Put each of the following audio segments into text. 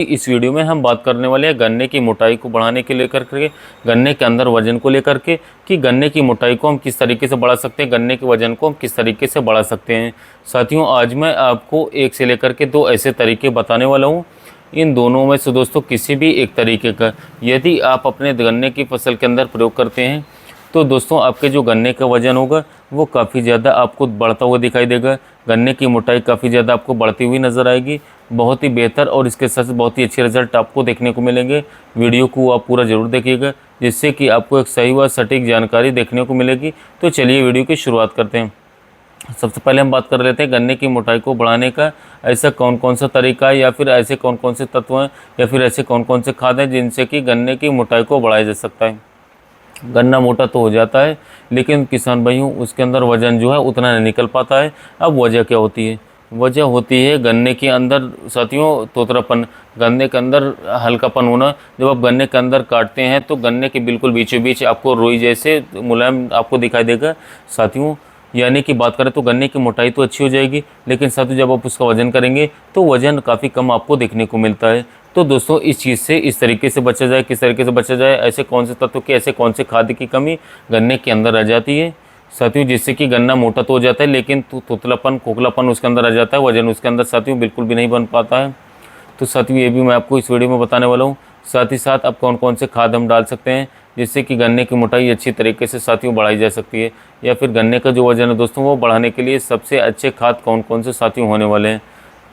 इस वीडियो में हम बात करने वाले हैं गन्ने की मोटाई को बढ़ाने के लेकर के, गन्ने के अंदर वजन को लेकर के, कि गन्ने की मोटाई को हम किस तरीके से बढ़ा सकते हैं, गन्ने के वजन को हम किस तरीके से बढ़ा सकते हैं। साथियों, आज मैं आपको एक से लेकर के दो ऐसे तरीके बताने वाला हूं। इन दोनों में से दोस्तों किसी भी एक तरीके का यदि आप अपने गन्ने की फसल के अंदर प्रयोग करते हैं तो दोस्तों आपके जो गन्ने का वज़न होगा वो काफ़ी ज़्यादा आपको बढ़ता हुआ दिखाई देगा। गन्ने की मोटाई काफ़ी ज़्यादा आपको बढ़ती हुई नज़र आएगी। बहुत ही बेहतर और इसके साथ बहुत ही अच्छे रिज़ल्ट आपको देखने को मिलेंगे। वीडियो को आप पूरा ज़रूर देखिएगा जिससे कि आपको एक सही व सटीक जानकारी देखने को मिलेगी। तो चलिए वीडियो की शुरुआत करते हैं। सबसे पहले हम बात कर लेते हैं गन्ने की मोटाई को बढ़ाने का ऐसा कौन कौन सा तरीका है, या फिर ऐसे कौन कौन से तत्व हैं, या फिर ऐसे कौन कौन से खाद हैं जिनसे कि गन्ने की मोटाई को बढ़ाया जा सकता है। गन्ना मोटा तो हो जाता है लेकिन किसान भाइयों उसके अंदर वज़न जो है उतना नहीं निकल पाता है। अब वजह क्या होती है? वजह होती है गन्ने के अंदर साथियों तोतरापन, गन्ने के अंदर हल्कापन होना। जब आप गन्ने के अंदर काटते हैं तो गन्ने के बिल्कुल बीचों बीच आपको रुई जैसे मुलायम आपको दिखाई देगा साथियों। यानी कि बात करें तो गन्ने की मोटाई तो अच्छी हो जाएगी, लेकिन साथियों जब आप उसका वज़न करेंगे तो वज़न काफ़ी कम आपको देखने को मिलता है। तो दोस्तों इस चीज़ से इस तरीके से बचा जाए, किस तरीके से बचा जाए, ऐसे कौन से तत्व की, ऐसे कौन से खाद्य की कमी गन्ने के अंदर आ जाती है साथियों, जिससे कि गन्ना मोटा तो हो जाता है लेकिन तोतलापन खोखलापन उसके अंदर आ जाता है, वजन उसके अंदर साथियों बिल्कुल भी नहीं बन पाता है। तो साथियों ये भी मैं आपको इस वीडियो में बताने वाला हूँ। साथ ही साथ अब कौन कौन से खाद हम डाल सकते हैं जिससे कि गन्ने की मोटाई अच्छी तरीके से साथियों बढ़ाई जा सकती है, या फिर गन्ने का जो वजन है दोस्तों वो बढ़ाने के लिए सबसे अच्छे खाद कौन कौन से साथियों होने वाले हैं।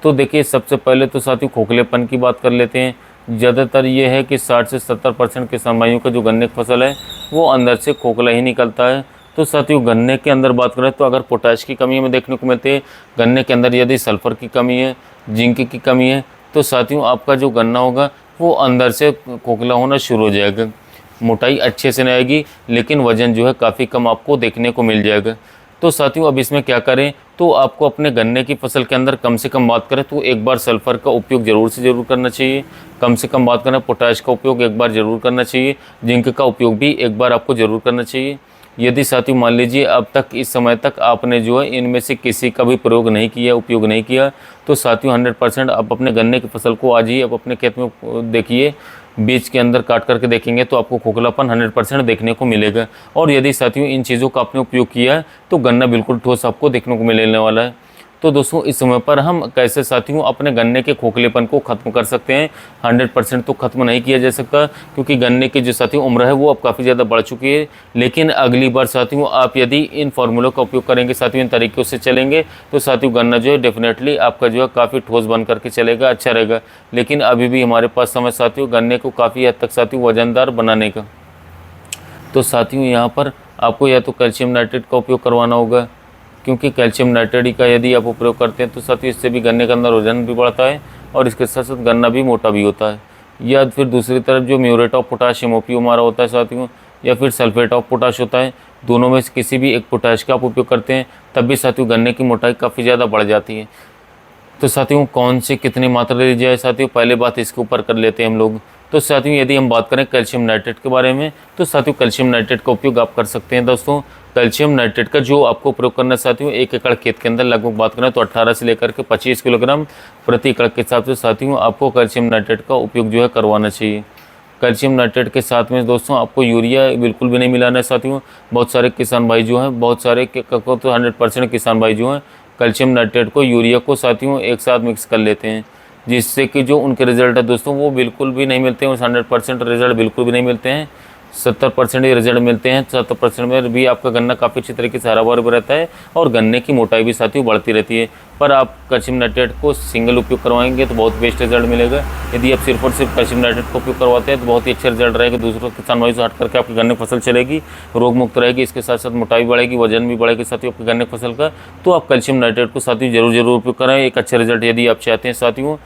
तो देखिए सबसे पहले तो साथियों खोखलेपन की बात कर लेते हैं। ज़्यादातर ये है कि 60 से 70% किसान भाइयों का जो गन्ने की फसल है वो अंदर से खोखला ही निकलता है। तो साथियों गन्ने के अंदर बात करें तो अगर पोटाश की कमी हमें देखने को मिलती है, गन्ने के अंदर यदि सल्फ़र की कमी है, जिंक की कमी है, तो साथियों आपका जो गन्ना होगा वो अंदर से खोखला होना शुरू हो जाएगा। मोटाई अच्छे से नहीं आएगी लेकिन वज़न जो है काफ़ी कम आपको देखने को मिल जाएगा। तो साथियों अब इसमें क्या करें, तो आपको अपने गन्ने की फसल के अंदर कम से कम बात करें तो एक बार सल्फ़र का उपयोग ज़रूर से ज़रूर करना चाहिए। कम से कम बात करें पोटाश का उपयोग एक बार ज़रूर करना चाहिए। जिंक का उपयोग भी एक बार आपको ज़रूर करना चाहिए। यदि साथियों मान लीजिए अब तक इस समय तक आपने जो है इनमें से किसी का भी प्रयोग नहीं किया, उपयोग नहीं किया, तो साथियों 100% आप अपने गन्ने की फसल को आज ही आप अपने खेत में देखिए, बीज के अंदर काट करके देखेंगे तो आपको खोखलापन 100% देखने को मिलेगा। और यदि साथियों इन चीज़ों का आपने उपयोग किया है तो गन्ना बिल्कुल ठोस आपको देखने को मिलने वाला है। तो दोस्तों इस समय पर हम कैसे साथियों अपने गन्ने के खोखलेपन को ख़त्म कर सकते हैं। 100% तो ख़त्म नहीं किया जा सकता क्योंकि गन्ने की जो साथियों उम्र है वो अब काफ़ी ज़्यादा बढ़ चुकी है, लेकिन अगली बार साथियों आप यदि इन फार्मूलों का उपयोग करेंगे, साथियों इन तरीक़ों से चलेंगे तो साथियों गन्ना जो है डेफिनेटली आपका जो है काफ़ी ठोस बन करके चलेगा, अच्छा रहेगा। लेकिन अभी भी हमारे पास समय साथियों गन्ने को काफ़ी हद तक साथियों वज़नदार बनाने का। तो साथियों यहाँ पर आपको या तो कैल्शियम नाइट्रेट का उपयोग करवाना होगा, क्योंकि कैल्शियम नाइट्रेट का यदि आप उपयोग करते हैं तो साथियों इससे भी गन्ने के अंदर वजन भी बढ़ता है और इसके साथ साथ गन्ना भी मोटा भी होता है। या फिर दूसरी तरफ जो म्यूरेट ऑफ पोटाश MOP हमारा होता है साथियों, या फिर सल्फेट ऑफ पोटाश होता है, दोनों में से किसी भी एक पोटाश का आप उपयोग करते हैं तब भी साथियों गन्ने की मोटाई काफ़ी ज़्यादा बढ़ जाती है। तो साथियों कौन से कितनी मात्रा ली जाए साथियों, पहले बात इसके ऊपर कर लेते हैं हम लोग। तो साथियों यदि हम बात करें कैल्शियम नाइट्रेट के बारे में तो साथियों कैल्शियम नाइट्रेट का उपयोग आप कर सकते हैं। दोस्तों कैल्शियम नाइट्रेट का जो आपको प्रयोग करना साथियों 1 एकड़ खेत के अंदर लगभग बात करें तो 18 से लेकर के 25 किलोग्राम प्रति एकड़ के हिसाब से साथियों आपको कैल्शियम नाइट्रेट का उपयोग जो है करवाना चाहिए। कैल्शियम नाइट्रेट के साथ में दोस्तों आपको यूरिया बिल्कुल भी नहीं मिलाना है साथियों। बहुत सारे किसान भाई जो हैं, बहुत सारे तो 100% किसान भाई जो हैं कैल्शियम नाइट्रेट को यूरिया को साथियों एक साथ मिक्स कर लेते हैं, जिससे कि जो उनके रिज़ल्ट है दोस्तों वो बिल्कुल भी नहीं मिलते हैं। उस 100% रिज़ल्ट बिल्कुल भी नहीं मिलते हैं, 70% ही रिज़ल्ट मिलते हैं। 70% में भी आपका गन्ना काफ़ी अच्छी तरीके से हरा भरा भी रहता है और गन्ने की मोटाई भी साथियों बढ़ती रहती है। पर आप कैल्शियम नाइट्रेट को सिंगल उपयोग करवाएंगे तो बहुत बेस्ट रिजल्ट मिलेगा। यदि आप सिर्फ और सिर्फ कैल्शियम नाइट्रेट का उपयोग करवाते हैं तो बहुत ही अच्छा रिजल्ट रहेगा। दूसरों किसान भाई से हट करके आपकी गन्ने की फसल चलेगी, रोग मुक्त रहेगी, इसके साथ साथ मोटाई बढ़ेगी, वजन भी बढ़ेगी साथियों आपकी गन्ने की फसल का। तो आप कैल्शियम नाइट्रेट को साथियों जरूर उपयोग करें एक अच्छा रिजल्ट यदि आप चाहते हैं साथियों।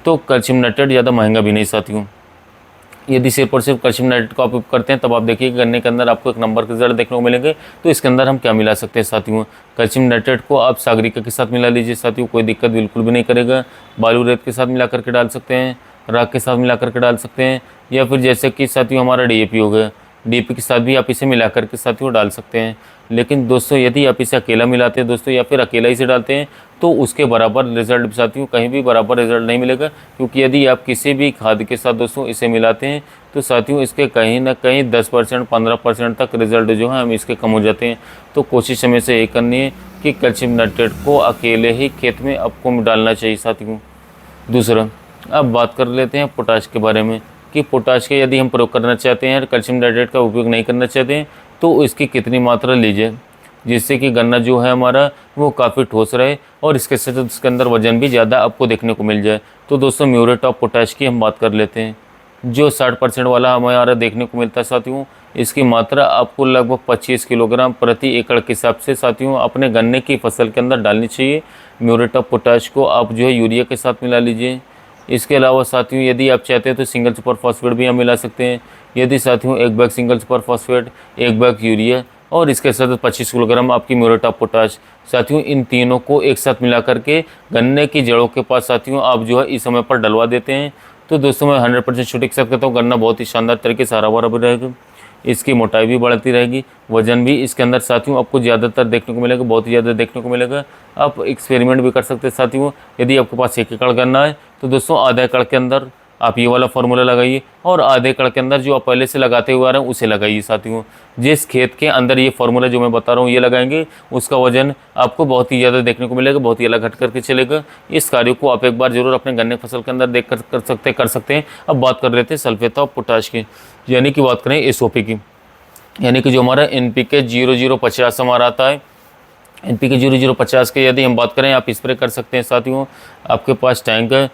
तो कैल्शियम नाइट्रेट ज़्यादा महंगा भी नहीं साथियों। यदि सिर्फ और सिर्फ कैल्शियम नाइट्रेट का उपयोग करते हैं तब आप देखिए गन्ने के अंदर आपको एक नंबर के रिजल्ट देखने को मिलेंगे। तो इसके अंदर हम क्या मिला सकते हैं साथियों, कैल्शियम नाइट्रेट को आप सागरिका के साथ मिला लीजिए साथियों, कोई दिक्कत बिल्कुल भी नहीं करेगा। बालू रेत के साथ मिला करके डाल सकते हैं, राख के साथ मिला करके डाल सकते हैं, या फिर जैसे कि साथियों हमारा DAP हो गया, डीपी के साथ भी आप इसे मिलाकर के साथियों डाल सकते हैं। लेकिन दोस्तों यदि आप इसे अकेला मिलाते हैं दोस्तों या फिर अकेला इसे डालते हैं तो उसके बराबर रिजल्ट साथियों कहीं भी बराबर रिजल्ट नहीं मिलेगा, क्योंकि यदि आप किसी भी खाद के साथ दोस्तों इसे मिलाते हैं तो साथियों इसके कहीं ना कहीं 10% 15% तक रिजल्ट जो है हम इसके कम हो जाते हैं। तो कोशिश हमें से ये करनी है कि कैल्शियम नाइट्रेट को अकेले ही खेत में आपको डालना चाहिए साथियों। दूसरा, अब बात कर लेते हैं पोटाश के बारे में कि पोटाश के यदि हम प्रयोग करना चाहते हैं, कैल्शियम नाइट्रेट का उपयोग नहीं करना चाहते हैं, तो इसकी कितनी मात्रा लीजिए जिससे कि गन्ना जो है हमारा वो काफ़ी ठोस रहे और इसके साथ इसके अंदर वजन भी ज़्यादा आपको देखने को मिल जाए। तो दोस्तों म्यूरेट ऑफ पोटाश की हम बात कर लेते हैं, जो 60% वाला हमारा देखने को मिलता है साथियों। इसकी मात्रा आपको लगभग 25 किलोग्राम प्रति एकड़ के हिसाब से साथियों अपने गन्ने की फसल के अंदर डालनी चाहिए। म्यूरेट ऑफ पोटाश को आप जो है यूरिया के साथ मिला लीजिए। इसके अलावा साथियों यदि आप चाहते हैं तो सिंगल सुपर फॉस्फेट भी हम मिला सकते हैं। यदि साथियों 1 bag single super phosphate, 1 bag urea और इसके साथ 25 किलोग्राम आपकी म्यूरेट ऑफ पोटाश, साथियों इन तीनों को एक साथ मिला करके गन्ने की जड़ों के पास साथियों आप जो है इस समय पर डलवा देते हैं तो दोस्तों मैं 100% शूटिंग के साथ कहता हूँ गन्ना बहुत ही शानदार तरीके से हरा भरा भी रहेगा, इसकी मोटाई भी बढ़ती रहेगी, वजन भी इसके अंदर साथियों आपको ज़्यादातर देखने को मिलेगा, बहुत ही ज़्यादा देखने को मिलेगा। आप एक्सपेरिमेंट भी कर सकते हैं साथियों। यदि आपके पास 1 एकड़ गन्ना है तो दोस्तों आधा एकड़ के अंदर आप ये वाला फार्मूला लगाइए और आधे एकड़ के अंदर जो आप पहले से लगाते हुए आ रहे हैं उसे लगाइए साथियों। जिस खेत के अंदर ये फार्मूला जो मैं बता रहा हूँ ये लगाएंगे उसका वजन आपको बहुत ही ज़्यादा देखने को मिलेगा, बहुत ही अलग हट करके चलेगा। इस कार्य को आप एक बार जरूर अपने गन्ने फसल के अंदर देख कर सकते हैं। अब बात कर लेते हैं सल्फेट ऑफ पोटाश की, यानी कि बात करें एसओपी की, यानी कि जो हमारा NPK 0050 हमारा आता है। NPK 0050 के यदि हम बात करें आप स्प्रे कर सकते हैं साथियों। आपके पास टैंक है,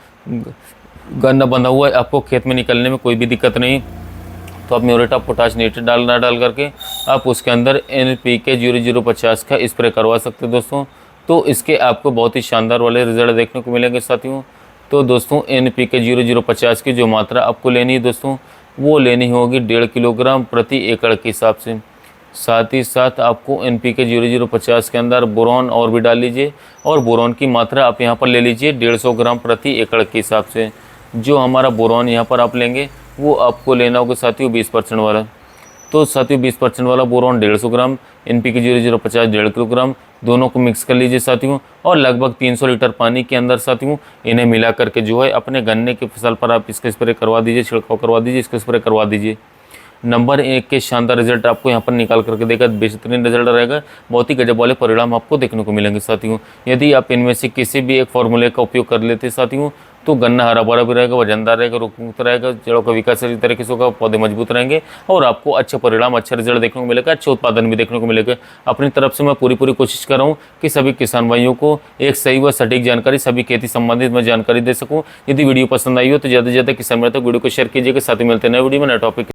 गन्ना बंधा हुआ है, आपको खेत में निकलने में कोई भी दिक्कत नहीं, तो आप म्यूरेट ऑफ पोटाश नाइट्रेट डाल करके आप उसके अंदर NPK 0050 का स्प्रे करवा सकते हैं दोस्तों। तो इसके आपको बहुत ही शानदार वाले रिजल्ट देखने को मिलेंगे साथियों। तो दोस्तों NPK 0050 की जो मात्रा आपको लेनी है दोस्तों वो लेनी होगी 1.5 किलोग्राम प्रति एकड़ के हिसाब से। साथ ही साथ आपको NPK 0050 के अंदर बोरॉन और भी डाल लीजिए और बोरॉन की मात्रा आप यहाँ पर ले लीजिए 150 ग्राम प्रति एकड़ के हिसाब से। जो हमारा बोरॉन यहाँ पर आप लेंगे वो आपको लेना होगा साथियों 20% वाला। तो साथियों 20% वाला बोरॉन 150 ग्राम, NPK 0050 1.5 किलोग्राम, दोनों को मिक्स कर लीजिए साथियों और लगभग 300 लीटर पानी के अंदर साथियों इन्हें मिला करके जो है अपने गन्ने की फसल पर आप इसका स्प्रे करवा दीजिए, छिड़काव करवा दीजिए, इसका स्प्रे करवा दीजिए। नंबर 1 के शानदार रिजल्ट आपको यहाँ पर निकाल करके देगा, बेहतरीन रिजल्ट रहेगा, बहुत ही गजब वाले परिणाम आपको देखने को मिलेंगे साथियों। यदि आप इनमें से किसी भी एक फार्मूले का उपयोग कर लेते हैं साथियों तो गन्ना हरा भरा भी रहेगा, वजनदार रहेगा, रोग मुक्त रहेगा, जड़ों का विकास अच्छी तरीके से होगा, पौधे मजबूत रहेंगे और आपको अच्छे परिणाम, अच्छा रिजल्ट देखने को मिलेगा, अच्छा उत्पादन भी देखने को मिलेगा। अपनी तरफ से मैं पूरी कोशिश कर रहा हूँ कि सभी किसान भाइयों को एक सही व सटीक जानकारी, सभी खेती संबंधित मैं जानकारी दे सकूँ। यदि वीडियो पसंद आई हो तो ज़्यादा से ज़्यादा किसान भाइयों तक वीडियो को शेयर कीजिएगा। साथ ही मिलते हैं नए वीडियो में नए टॉपिक।